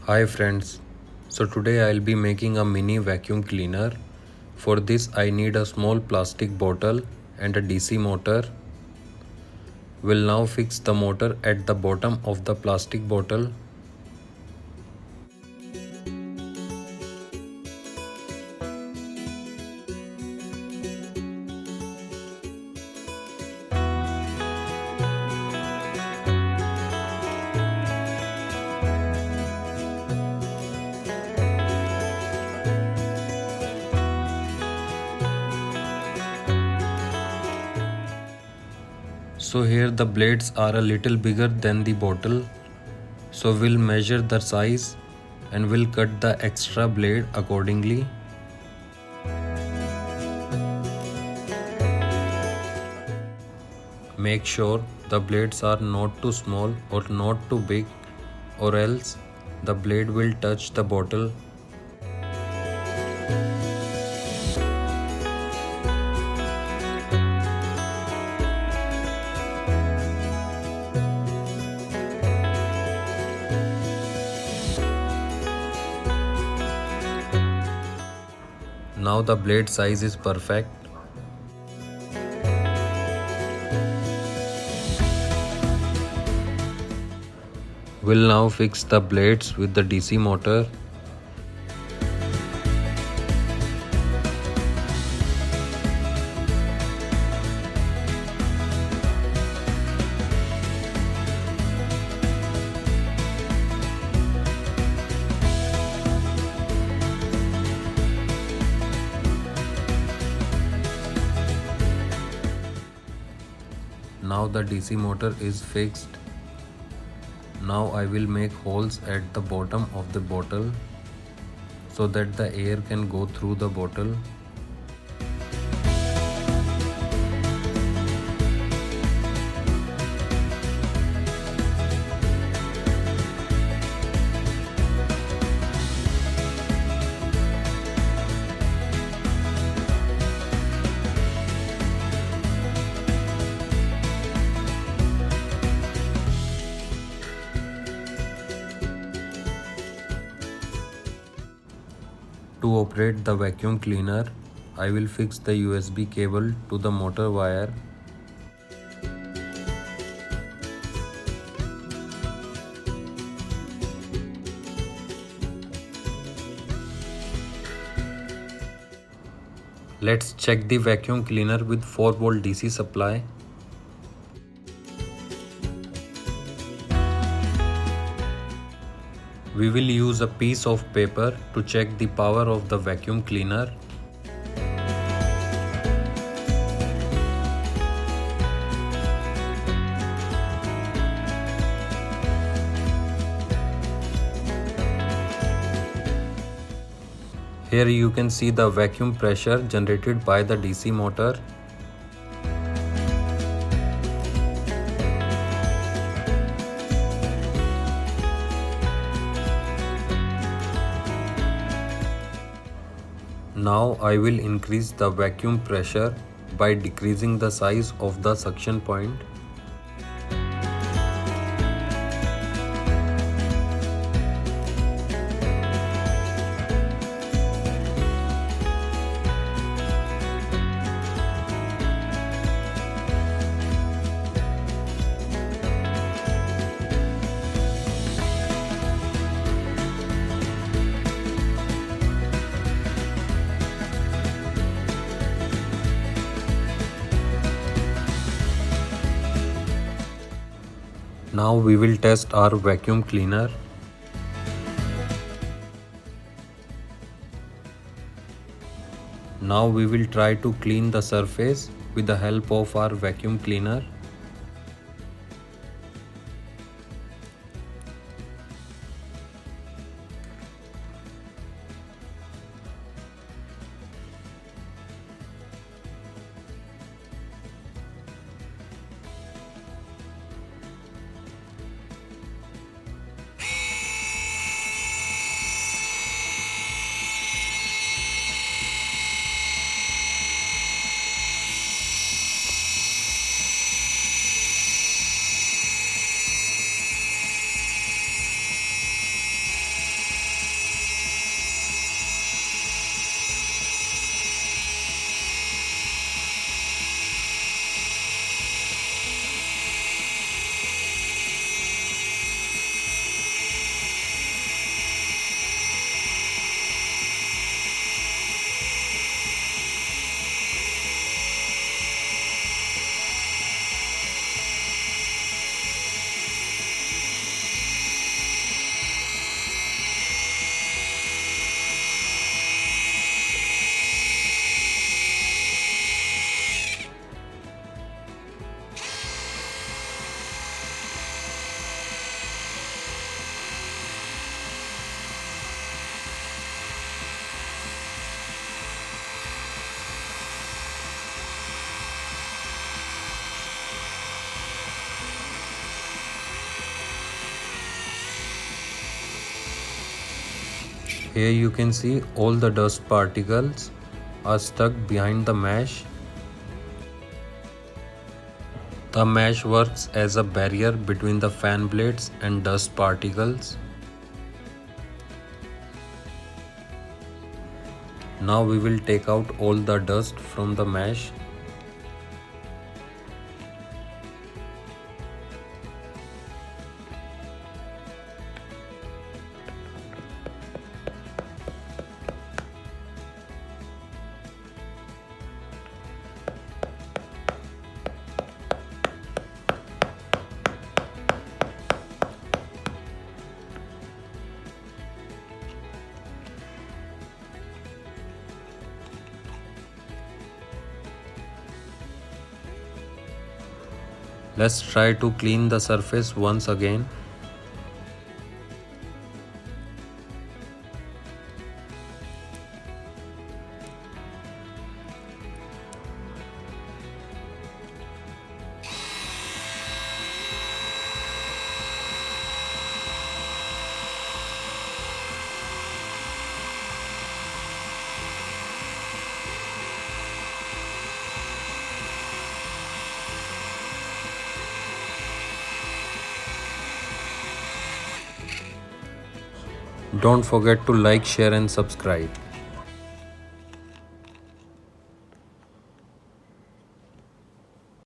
Hi friends, so today I'll be making a mini vacuum cleaner. For this I need a small plastic bottle and a DC motor. We'll now fix the motor at the bottom of the plastic bottle. So here the blades are a little bigger than the bottle. So we'll measure the size and we'll cut the extra blade accordingly. Make sure the blades are not too small or not too big, or else the blade will touch the bottle. Now the blade size is perfect. We'll now fix the blades with the DC motor. Now the DC motor is fixed. Now I will make holes at the bottom of the bottle so that the air can go through the bottle. To operate the vacuum cleaner, I will fix the USB cable to the motor wire. Let's check the vacuum cleaner with 4-volt DC supply. We will use a piece of paper to check the power of the vacuum cleaner. Here you can see the vacuum pressure generated by the DC motor. Now I will increase the vacuum pressure by decreasing the size of the suction point. Now we will test our vacuum cleaner. Now we will try to clean the surface with the help of our vacuum cleaner. Here you can see all the dust particles are stuck behind the mesh. The mesh works as a barrier between the fan blades and dust particles. Now we will take out all the dust from the mesh. Let's try to clean the surface once again. Don't forget to like, share and subscribe.